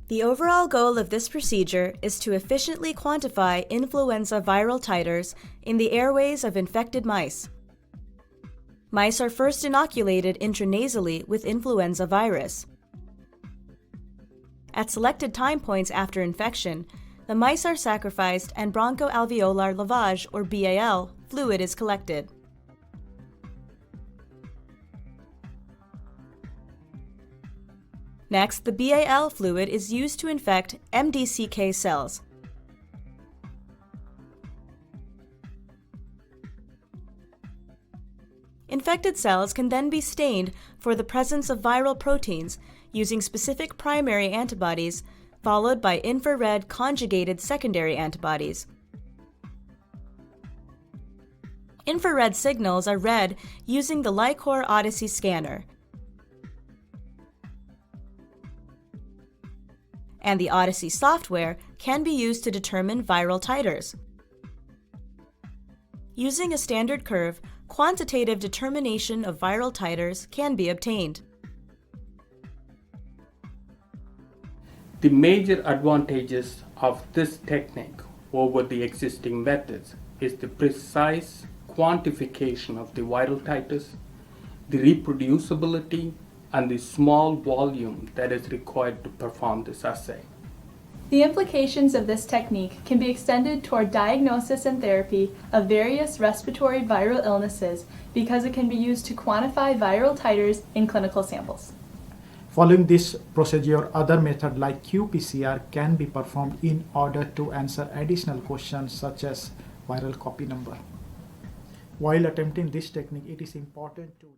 The overall goal of this procedure is to efficiently quantify influenza viral titers in the airways of infected mice. Mice are first inoculated intranasally with influenza virus. At selected time points after infection, the mice are sacrificed and bronchoalveolar lavage, or BAL, fluid is collected. Next, the BAL fluid is used to infect MDCK cells. Infected cells can then be stained for the presence of viral proteins using specific primary antibodies, followed by infrared conjugated secondary antibodies. Infrared signals are read using the Lycor Odyssey scanner, and the Odyssey software can be used to determine viral titers. Using a standard curve, quantitative determination of viral titers can be obtained. The major advantages of this technique over the existing methods is the precise quantification of the viral titers, the reproducibility, and the small volume that is required to perform this assay. The implications of this technique can be extended toward diagnosis and therapy of various respiratory viral illnesses because it can be used to quantify viral titers in clinical samples. Following this procedure, other methods like qPCR can be performed in order to answer additional questions such as viral copy number. While attempting this technique, it is important to